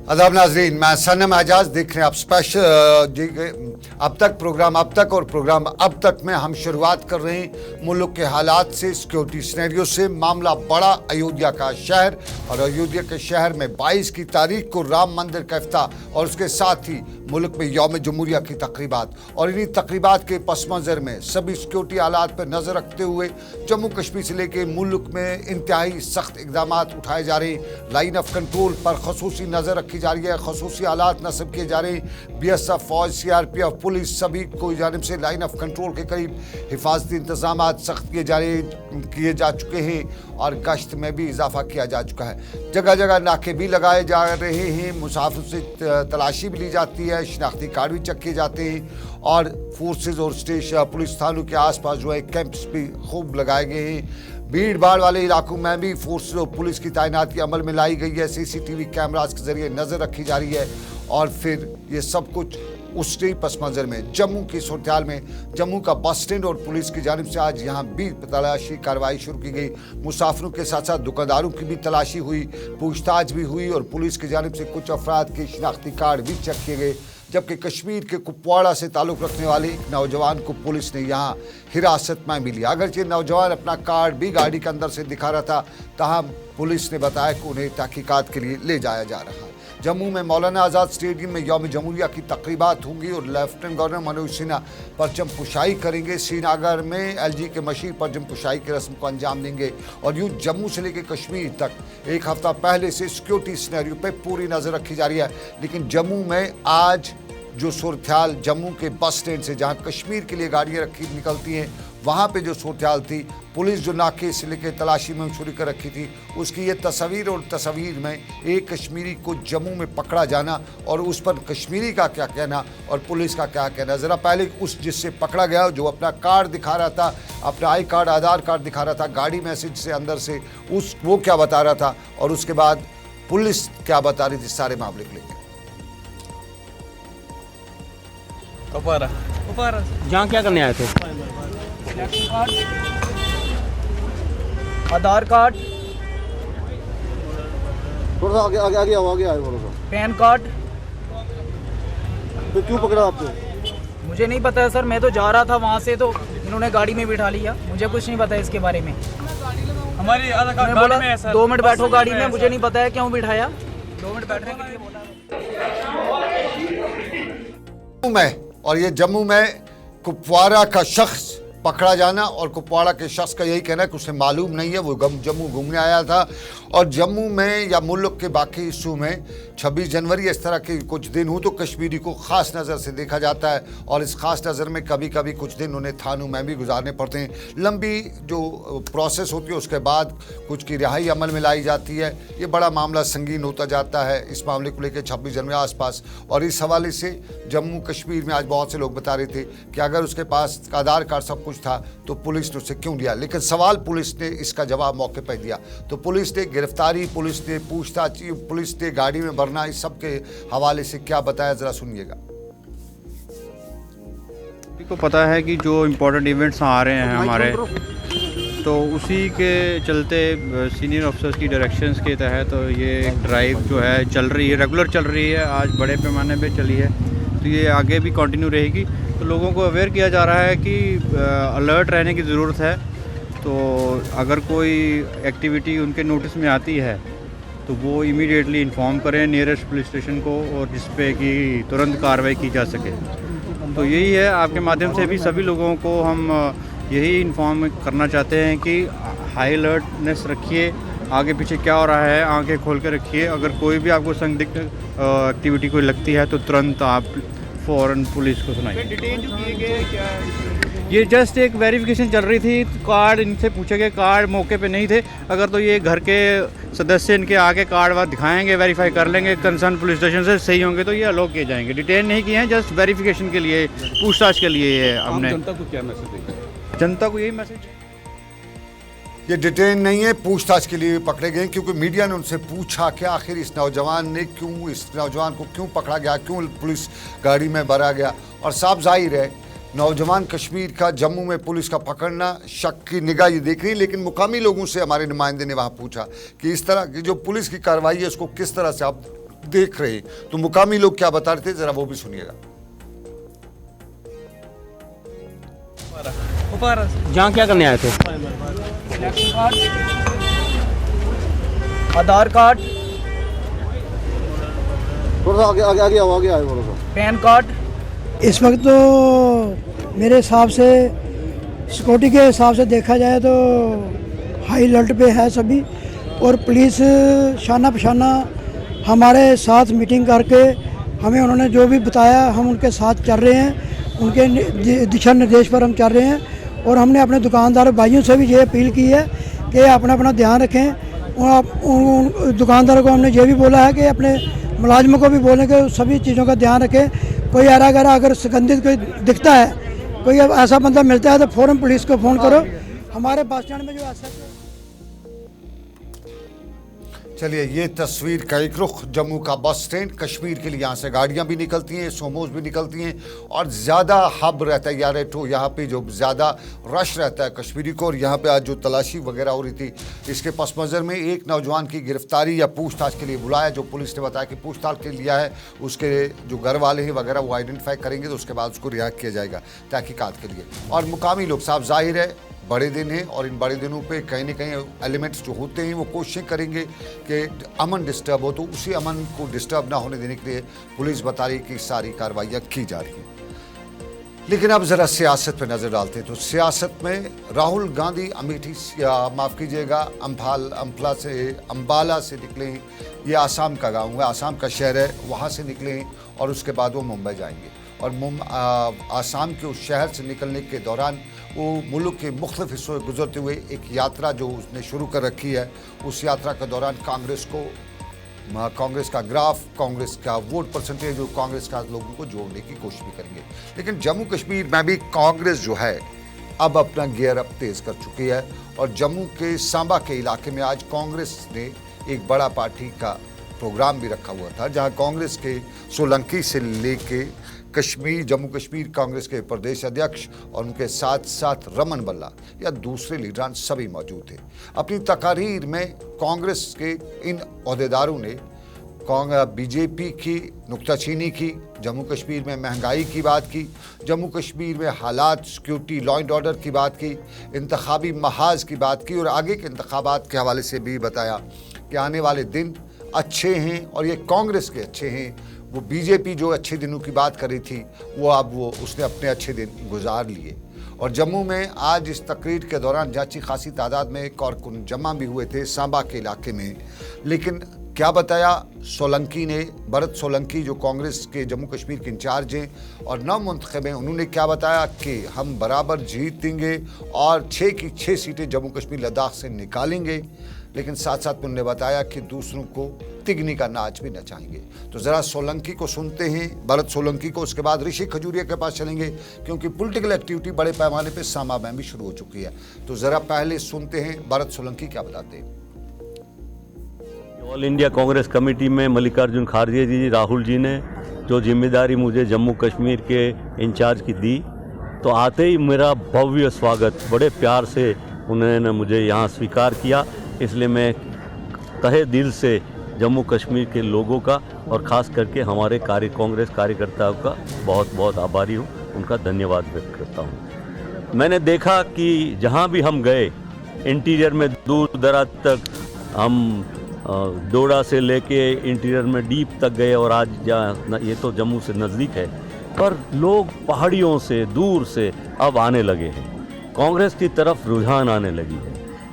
अदब नाजरीन, मैं सनम एजाज देख रहे हैं आप स्पेशल अब तक और प्रोग्राम अब तक में हम शुरुआत कर रहे हैं मुल्क के हालात से, सिक्योरिटी सिनेरियो से। मामला बड़ा अयोध्या का शहर, और अयोध्या के शहर में 22 की तारीख को राम मंदिर का इफ्ताह और उसके साथ ही मुल्क में यौम जमहूरिया की तकरीबात, और इन्हीं तकरीबात के पस मंज़र में सभी सिक्योरिटी हालात पर नज़र रखते हुए जम्मू कश्मीर से लेकर मुल्क में इंतहाई सख्त इकदाम उठाए जा रहे हैं। लाइन ऑफ कंट्रोल पर खसूसी नज़र रखी जा रही है, खसूसी हालात नस्ब किए जा रहे हैं। BSF, फौज, CRPF, पुलिस सभी को जानिब से लाइन ऑफ कंट्रोल के करीब हिफाजती इंतजाम सख्त किए जा चुके हैं और गश्त में भी इजाफा किया जा चुका है। जगह जगह नाके भी लगाए जा रहे हैं, मुसाफिर से तलाशी भी ली जाती है, शिनाख्ती कार्ड भी चेक किए जाते हैं और फोर्सेज और स्टेशन पुलिस थानों के आसपास जो है कैंप्स भी खूब लगाए गए हैं। भीड़ भाड़ वाले इलाकों में भी फोर्स और पुलिस की तैनाती अमल में लाई गई है। CCTV कैमरास के जरिए नज़र रखी जा रही है और फिर ये सब कुछ उसके पस मंज़र में जम्मू की सूरत में जम्मू का बस स्टैंड और पुलिस की जानिब से आज यहाँ भी तलाशी कार्रवाई शुरू की गई। मुसाफिरों के साथ साथ दुकानदारों की भी तलाशी हुई, पूछताछ भी हुई और पुलिस की जानिब से कुछ अफराद के शिनाख्ती कार्ड भी चेक किए गए। जबकि कश्मीर के कुपवाड़ा से ताल्लुक़ रखने वाले एक नौजवान को पुलिस ने यहाँ हिरासत में भी लिया। अगरचे नौजवान अपना कार्ड भी गाड़ी के अंदर से दिखा रहा था, ताहम पुलिस ने बताया कि उन्हें तहकीकात के लिए ले जाया जा रहा है। जम्मू में मौलाना आज़ाद स्टेडियम में यौम जमहूरिया की तकरीबात होंगी और लेफ्टिनेंट गवर्नर मनोज सिन्हा परचम पुशाई करेंगे। श्रीनगर में LG के मशीर परचम पुशाई की रस्म को अंजाम देंगे और यूँ जम्मू से लेकर कश्मीर तक एक हफ्ता पहले से सिक्योरिटी सिनेरियो पे पूरी नज़र रखी जा रही है। लेकिन जम्मू में आज जो सूरत जम्मू के बस स्टैंड से जहाँ कश्मीर के लिए गाड़ियाँ निकलती हैं, वहाँ पे जो सूरत थी, पुलिस जो नाके से लेकर तलाशी में शुरू कर रखी थी, उसकी ये तस्वीर और तस्वीर में एक कश्मीरी को जम्मू में पकड़ा जाना और उस पर कश्मीरी का क्या कहना और पुलिस का क्या कहना। ज़रा पहले उस जिससे पकड़ा गया, जो अपना कार्ड दिखा रहा था, अपना आई कार्ड, आधार कार्ड दिखा रहा था गाड़ी मैसेज से अंदर से, वो क्या बता रहा था और उसके बाद पुलिस क्या बता रही थी सारे मामले को लेकर। जहाँ क्या करने आए थे? आधार कार्ड, थोड़ा सा आगे आगे आगे आओ, आगे आए थोड़ा सा। Pan card. तो क्यों पकड़ा आपको? मुझे नहीं पता है सर, मैं तो जा रहा था वहाँ से, तो इन्होंने गाड़ी में बिठा लिया। मुझे कुछ नहीं पता है इसके बारे में। हमारी आधार कार्ड बोला में है सर। 2 मिनट बैठो गाड़ी में, मुझे नहीं पता है क्यों बिठाया। 2 मिनट बैठने के लिए बोला। और ये जम्मू में कुपवाड़ा का शख्स पकड़ा जाना, और कुपवाड़ा के शख्स का यही कहना है कि उसे मालूम नहीं है, वो जम्मू घूमने आया था। और जम्मू में या मुल्क के बाकी हिस्सों में 26 जनवरी इस तरह के कुछ दिन हो तो कश्मीरी को ख़ास नज़र से देखा जाता है और इस ख़ास नज़र में कभी कभी कुछ दिन उन्हें थानों में भी गुजारने पड़ते हैं। लंबी जो प्रोसेस होती है उसके बाद कुछ की रिहाई अमल में लाई जाती है। ये बड़ा मामला संगीन होता जाता है इस मामले को लेकर 26 जनवरी आसपास। और इस हवाले से जम्मू कश्मीर में आज बहुत से लोग बता रहे थे कि अगर उसके पास आधार कार्ड सब कुछ था तो पुलिस ने उससे क्यों लिया। लेकिन सवाल पुलिस ने इसका जवाब मौके पर दिया। तो पुलिस ने गिरफ्तारी, पुलिस ने पूछताछ, पुलिस ने गाड़ी में भरना, इस सब के हवाले से क्या बताया, जरा सुनिएगा। को पता है कि जो इम्पोर्टेंट इवेंट्स आ रहे हैं हमारे, तो उसी के चलते सीनियर ऑफिसर्स की डायरेक्शंस के तहत तो ये ड्राइव जो है चल रही है, रेगुलर चल रही है, आज बड़े पैमाने पे चली है, तो ये आगे भी कंटिन्यू रहेगी। तो लोगों को अवेयर किया जा रहा है कि अलर्ट रहने की ज़रूरत है। तो अगर कोई एक्टिविटी उनके नोटिस में आती है तो वो इमीडिएटली इन्फॉर्म करें नियरेस्ट पुलिस स्टेशन को, और जिस पे कि तुरंत कार्रवाई की जा सके। तो यही है, आपके माध्यम से भी सभी लोगों को हम यही इन्फॉर्म करना चाहते हैं कि हाई अलर्टनेस रखिए, आगे पीछे क्या हो रहा है आंखें खोल के रखिए। अगर कोई भी आपको संदिग्ध एक्टिविटी कोई लगती है तो तुरंत आप फ़ौरन पुलिस को सुनाइए। डिटेन जो किए गए क्या? ये जस्ट एक वेरिफिकेशन चल रही थी, कार्ड इनसे पूछे गए, कार्ड मौके पे नहीं थे। अगर तो ये घर के सदस्य इनके आके कार्ड वार्ड दिखाएंगे, वेरीफाई कर लेंगे, कंसर्न पुलिस स्टेशन से सही होंगे तो ये अलाउ किए जाएंगे। डिटेन नहीं किए हैं, जस्ट वेरिफिकेशन के लिए, पूछताछ के लिए ये हमने। जनता को क्या मैसेज देंगे? जनता को यही मैसेज, ये डिटेन नहीं है, पूछताछ के लिए पकड़े गए, क्योंकि मीडिया ने उनसे पूछा कि आखिर इस नौजवान ने क्यों, इस नौजवान को क्यों पकड़ा गया, क्यों पुलिस गाड़ी में भरा गया। और साफ जाहिर है नौजवान कश्मीर का जम्मू में पुलिस का पकड़ना शक की निगाह ये देख रही है। लेकिन मुकामी लोगों से हमारे नुमाइंदे ने वहाँ पूछा कि इस तरह की जो पुलिस की कार्रवाई है उसको किस तरह से आप देख रहे हैं। तो मुकामी लोग क्या बता रहे थे, जरा वो भी सुनिएगा। जहाँ क्या करने आए थे? आधार कार्ड, थोड़ा सा आगे आओ थोड़ा सा। Pan card. इस वक्त तो मेरे हिसाब से सिक्योरिटी के हिसाब से देखा जाए तो हाई अलर्ट पे है सभी, और पुलिस शाना पशाना हमारे साथ मीटिंग करके हमें उन्होंने जो भी बताया हम उनके साथ चल रहे हैं, उनके दिशा निर्देश पर हम चल रहे हैं। और हमने अपने दुकानदार भाइयों से भी ये अपील की है कि अपना अपना ध्यान रखें। और उन दुकानदारों को हमने ये भी बोला है कि अपने मुलाजिमों को भी बोलें कि सभी चीज़ों का ध्यान रखें। कोई अगर सुगंधित कोई दिखता है, कोई ऐसा बंदा मिलता है तो फ़ौरन पुलिस को फ़ोन करो। हमारे बस स्टैंड में जो ऐसा चलिए, ये तस्वीर का एक रुख जम्मू का बस स्टैंड। कश्मीर के लिए यहाँ से गाड़ियाँ भी निकलती हैं, सोमोज भी निकलती हैं, और ज़्यादा हब रहता है यार तो यहाँ पे जो ज़्यादा रश रहता है कश्मीरी को। और यहाँ पे आज जो तलाशी वगैरह हो रही थी, इसके पस मंज़र में एक नौजवान की गिरफ्तारी या पूछताछ के लिए बुलाया, जो पुलिस ने बताया कि पूछताछ के लिया है। उसके जो घर वाले हैं वगैरह वो आइडेंटिफाई करेंगे, तो उसके बाद उसको रिहा किया जाएगा तहकीकात के लिए। और मुकामी लोग, साहब जाहिर है बड़े दिन हैं, और इन बड़े दिनों पे कहीं न कहीं एलिमेंट्स जो होते हैं वो कोशिश करेंगे कि अमन डिस्टर्ब हो, तो उसी अमन को डिस्टर्ब ना होने देने के लिए पुलिस बता रही कि सारी कार्रवाइयाँ की जा रही हैं। लेकिन अब ज़रा सियासत पे नज़र डालते हैं। तो सियासत में राहुल गांधी अमेठी, माफ़ कीजिएगा, अम्बाला से निकले। ये आसाम का गाँव है, आसाम का शहर है, वहाँ से निकले और उसके बाद वो मुंबई जाएंगे। और आसाम के उस शहर से निकलने के दौरान वो मुल्क के मुख्तलिफ हिस्सों से गुजरते हुए एक यात्रा जो उसने शुरू कर रखी है, उस यात्रा के दौरान कांग्रेस का ग्राफ, कांग्रेस का वोट परसेंटेज और कांग्रेस का लोगों को जोड़ने की कोशिश भी करेंगे। लेकिन जम्मू कश्मीर में भी कांग्रेस जो है अब अपना गियर अप तेज़ कर चुकी है। और जम्मू के सांबा के इलाके में आज कांग्रेस ने एक बड़ा पार्टी का प्रोग्राम भी रखा हुआ था, जहां कांग्रेस के सोलंकी से लेके जम्मू कश्मीर कांग्रेस के प्रदेश अध्यक्ष और उनके साथ साथ रमन बल्ला या दूसरे लीडरान सभी मौजूद थे। अपनी तकारीर में कांग्रेस के इन ओहदेदारों ने बीजेपी की नुक्ताचीनी की, जम्मू कश्मीर में महंगाई की बात की, जम्मू कश्मीर में हालात, सिक्योरिटी, लॉ एंड ऑर्डर की बात की, इंतखाबी महाज की बात की, और आगे के इंतखाबात के हवाले से भी बताया कि आने वाले दिन अच्छे हैं और ये कांग्रेस के अच्छे हैं। वो बीजेपी जो अच्छे दिनों की बात कर रही थी, वो उसने अपने अच्छे दिन गुजार लिए। और जम्मू में आज इस तकरीर के दौरान अच्छी खासी तादाद में कारकुन जमा भी हुए थे सांबा के इलाके में। लेकिन क्या बताया सोलंकी ने, भरत सोलंकी जो कांग्रेस के जम्मू कश्मीर के इंचार्ज हैं और नव मुंतखब हैं, उन्होंने क्या बताया कि हम बराबर जीतेंगे और 6 की 6 सीटें जम्मू कश्मीर लद्दाख से निकालेंगे। लेकिन साथ साथ उन्होंने बताया कि दूसरों को तिगनी का नाच भी नचाएंगे। तो ज़रा सोलंकी को सुनते हैं, भरत सोलंकी को, उसके बाद ऋषि खजूरिया के पास चलेंगे, क्योंकि पॉलिटिकल एक्टिविटी बड़े पैमाने पे सांबा में भी शुरू हो चुकी है। तो ज़रा पहले सुनते हैं भरत सोलंकी क्या बताते हैं। ऑल इंडिया कांग्रेस कमेटी में मल्लिकार्जुन खड़गे जी, राहुल जी ने जो जिम्मेदारी मुझे जम्मू कश्मीर के इंचार्ज की दी, तो आते ही मेरा भव्य स्वागत, बड़े प्यार से उन्होंने मुझे यहाँ स्वीकार किया। इसलिए मैं तहे दिल से जम्मू कश्मीर के लोगों का और ख़ास करके हमारे कांग्रेस कार्यकर्ताओं का बहुत बहुत आभारी हूँ, उनका धन्यवाद व्यक्त करता हूँ। मैंने देखा कि जहाँ भी हम गए, इंटीरियर में दूर दराज तक, हम डोडा से लेके इंटीरियर में डीप तक गए, और आज जहाँ ये तो जम्मू से नज़दीक है, पर लोग पहाड़ियों से दूर से अब आने लगे हैं, कांग्रेस की तरफ रुझान आने लगी है,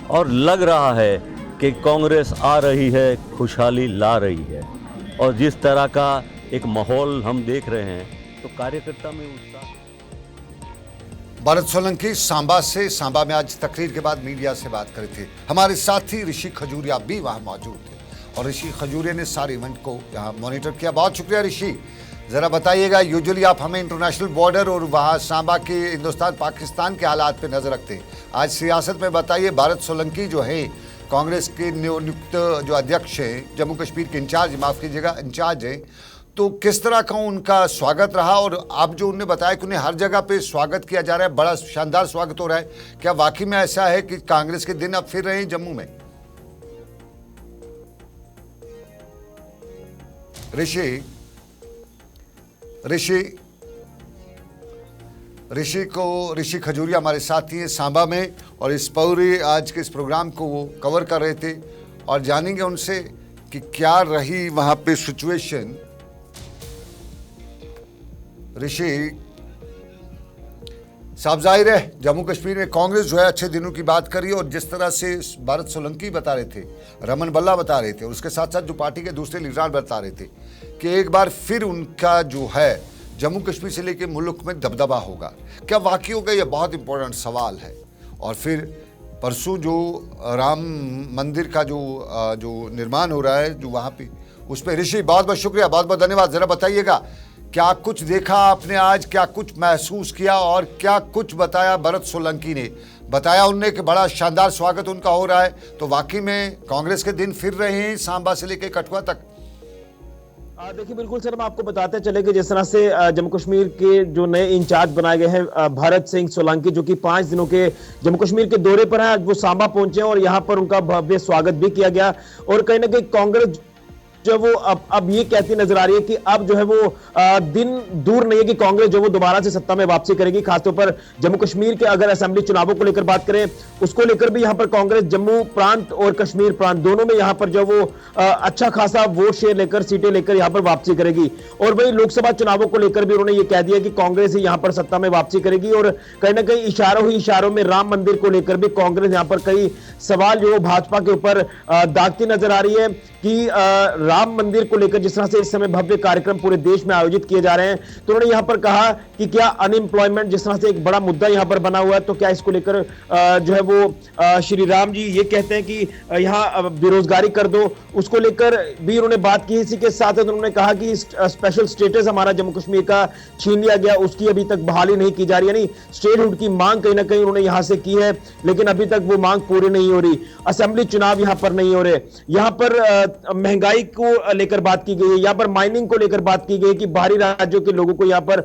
और लग रहा है कि कांग्रेस आ रही है, खुशहाली ला रही है। और जिस तरह का एक माहौल हम देख रहे हैं, तो कार्यकर्ता में उत्साह। भरत सोलंकी सांबा में आज तकरीर के बाद मीडिया से बात कर रहे थे। हमारे साथी ऋषि खजूरिया भी वहाँ मौजूद थे, और ऋषि खजूरिया ने सारे इवेंट को यहाँ मॉनिटर किया। बहुत शुक्रिया ऋषि। ज़रा बताइएगा, यूजुअली आप हमें इंटरनेशनल बॉर्डर और वहाँ सांबा के हिंदुस्तान पाकिस्तान के हालात पे नज़र रखते हैं, आज सियासत में बताइए। भरत सोलंकी जो है कांग्रेस के नियुक्त जो अध्यक्ष हैं, जम्मू कश्मीर के इंचार्ज हैं, तो किस तरह का उनका स्वागत रहा? और आप जो उन्होंने बताया कि उन्हें हर जगह पे स्वागत किया जा रहा है, बड़ा शानदार स्वागत हो रहा है, क्या वाकई में ऐसा है कि कांग्रेस के दिन अब फिर रहे हैं जम्मू में? ऋषि खजूरिया हमारे साथी हैं सांबा में, और इस पूरे आज के इस प्रोग्राम को वो कवर कर रहे थे, और जानेंगे उनसे कि क्या रही वहां पे सिचुएशन। ऋषि साहब, जाहिर है जम्मू कश्मीर में कांग्रेस जो है अच्छे दिनों की बात करी, और जिस तरह से भारत सोलंकी बता रहे थे, रमन भल्ला बता रहे थे, और उसके साथ साथ जो पार्टी के दूसरे लीडर बता रहे थे कि एक बार फिर उनका जो है जम्मू कश्मीर से लेकर मुल्क में दबदबा होगा। क्या वाकई होगा? यह बहुत इंपॉर्टेंट सवाल है। और फिर परसों जो राम मंदिर का जो निर्माण हो रहा है जो वहाँ पे, उस पर ऋषि बहुत बहुत शुक्रिया, बहुत बहुत धन्यवाद। ज़रा बताइएगा क्या कुछ देखा आपने आज, क्या कुछ महसूस किया, और क्या कुछ बताया भरत सोलंकी ने? बताया उनने कि बड़ा शानदार स्वागत उनका हो रहा है, तो वाकई में कांग्रेस के दिन फिर रहे हैं सांबा से लेकर कठुआ तक। देखिए बिल्कुल सर, हम आपको बताते चले कि जिस तरह से जम्मू कश्मीर के जो नए इंचार्ज बनाए गए हैं भरत सिंह सोलंकी, जो कि 5 दिनों के जम्मू कश्मीर के दौरे पर हैं, आज वो सांबा पहुंचे और यहां पर उनका भव्य स्वागत भी किया गया। और कहीं ना कहीं कांग्रेस जो वो अब ये कहती नजर आ रही है कि अब जो है वो दिन दूर नहीं है कि कांग्रेस जो वो दोबारा से सत्ता में वापसी करेगी। खासतौर पर जम्मू कश्मीर के अगर असेंबली चुनावों को लेकर बात करें, उसको लेकर भी यहां पर कांग्रेस जम्मू प्रांत और कश्मीर प्रांत दोनों में यहां पर जो वो अच्छा खासा वोट शेयर लेकर, सीटें लेकर यहां पर वापसी करेगी। और वही लोकसभा चुनावों को लेकर भी उन्होंने ये कह दिया कि कांग्रेस ही यहां पर सत्ता में वापसी करेगी। और कहीं ना कहीं इशारों में राम मंदिर को लेकर भी कांग्रेस यहां पर कई सवाल जो भाजपा के ऊपर दागती नजर आ रही है कि राम मंदिर को लेकर जिस तरह से इस समय भव्य कार्यक्रम पूरे देश में आयोजित किए जा रहे हैं, तो उन्होंने यहां पर कहा कि क्या अनएम्प्लॉयमेंट जिस तरह से एक बड़ा मुद्दा यहां पर बना हुआ है, तो क्या इसको लेकर जो है वो श्री राम जी ये कहते हैं कि यहां बेरोजगारी कर दो, उसको लेकर भी उन्होंने बात की। इसी के साथ उन्होंने कहा कि स्पेशल स्टेटस हमारा जम्मू कश्मीर का छीन लिया गया, उसकी अभी तक बहाली नहीं की जा रही, यानी स्टेटहुड की मांग कहीं ना कहीं उन्होंने यहां से की है, लेकिन अभी तक वो मांग पूरी नहीं हो रही। असेंबली चुनाव यहां पर नहीं हो रहे, यहां पर महंगाई को लेकर बात की गई है, यहां पर माइनिंग को लेकर बात की गई कि बाहरी राज्यों के लोगों को यहां पर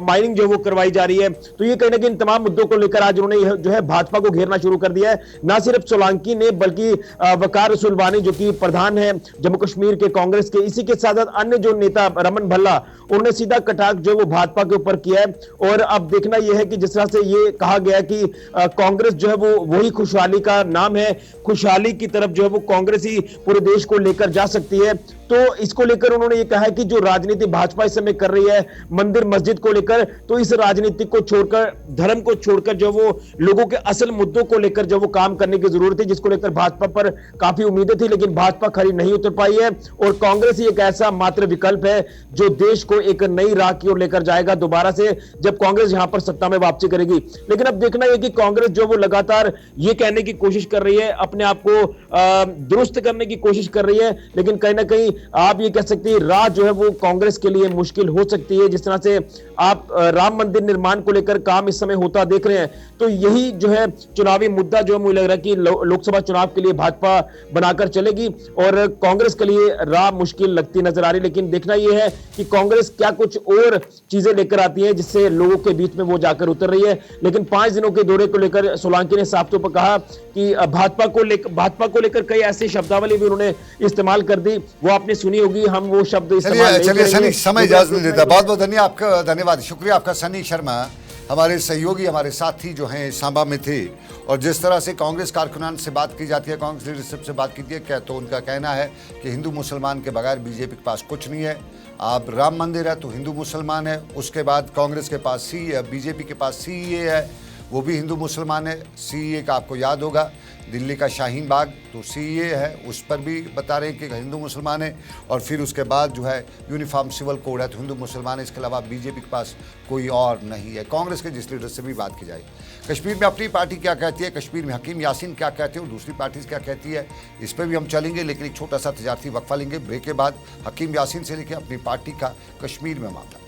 माइनिंग जो वो करवाई जा रही है। तो ये कहीं ना कहीं इन तमाम मुद्दों को लेकर आज उन्होंने जो है भाजपा को घेरना शुरू कर दिया है। ना सिर्फ सोलंकी ने बल्कि वकार रसूलवानी जो कि प्रधान है जम्मू कश्मीर के कांग्रेस के, इसी के साथ साथ अन्य जो नेता रमन भल्ला, उन्होंने सीधा कटाक्ष जो वो भाजपा के ऊपर किया है। और अब देखना यह है कि जिस तरह से ये कहा गया कि कांग्रेस जो है वो वही खुशहाली का नाम है, खुशहाली की तरफ जो है वो कांग्रेस ही पूरे देश को लेकर जा सकती है। तो इसको लेकर उन्होंने ये कहा है कि जो राजनीति भाजपा इस समय कर रही है मंदिर मस्जिद को लेकर, तो इस राजनीति को छोड़कर, धर्म को छोड़कर जो वो लोगों के असल मुद्दों को लेकर जो वो काम करने की जरूरत है, जिसको लेकर भाजपा पर काफी उम्मीदें थी, लेकिन भाजपा खरी नहीं उतर पाई है। और कांग्रेस ही एक ऐसा मात्र विकल्प है जो देश को एक नई राह की ओर लेकर जाएगा दोबारा से, जब कांग्रेस यहां पर सत्ता में वापसी करेगी। लेकिन अब देखना यह कि कांग्रेस जो वो लगातार ये कहने की कोशिश कर रही है, अपने आप को दुरुस्त करने की कोशिश कर रही है, लेकिन कहीं ना कहीं आप ये कह सकते हैं राह जो है वो कांग्रेस के लिए मुश्किल हो सकती है। जिस तरह से आप राम मंदिर निर्माण को लेकर काम इस समय होता देख रहे हैं, तो यही जो है चुनावी मुद्दा जो मुझे लग रहा है कि लोकसभा चुनाव के लिए भाजपा बनाकर चलेगी और कांग्रेस के लिए राह मुश्किल लगती नजर आ रही। लेकिन देखना यह है कि कांग्रेस क्या कुछ और चीजें लेकर आती है जिससे लोगों के बीच में वो जाकर उतर रही है। लेकिन 5 दिनों के दौरे को लेकर सोलंकी ने साफ तौर पर कहा कि भाजपा को लेकर कई ऐसी शब्दावली भी उन्होंने इस्तेमाल कर दी, वो आपने सुनी होगी, हम वो शब्द इस्तेमाल चलिए सनी, समय इजाजत नहीं देता। बहुत बहुत धन्यवाद, शुक्रिया आपका सनी शर्मा, हमारे सहयोगी, हमारे साथी जो हैं सांबा में थे। और जिस तरह से कांग्रेस कारकुनान से बात की जाती है, कांग्रेस लीडरशिप से बात की जाती है, क्या तो उनका कहना है कि हिंदू मुसलमान के बगैर बीजेपी के पास कुछ नहीं है। आप राम मंदिर है तो हिंदू मुसलमान है, उसके बाद कांग्रेस के पास बीजेपी के पास सीएए है, वो भी हिंदू मुसलमान है। सीएए का आपको याद होगा, दिल्ली का शाहीन बाग तो सीएए है, उस पर भी बता रहे हैं कि हिंदू मुसलमान है। और फिर उसके बाद जो है यूनिफॉर्म सिविल कोड है तो हिंदू मुसलमान है, इसके अलावा बीजेपी के पास कोई और नहीं है। कांग्रेस के जिस लीडर से भी बात की जाए, कश्मीर में अपनी पार्टी क्या कहती है, कश्मीर में हकीम यासीन क्या कहते हैं और दूसरी पार्टी क्या कहती है, इस पर भी हम चलेंगे। लेकिन एक छोटा सा तजारती वक्फा लेंगे, ब्रेक के बाद हकीम यासीन से लेकर अपनी पार्टी का कश्मीर में मामला।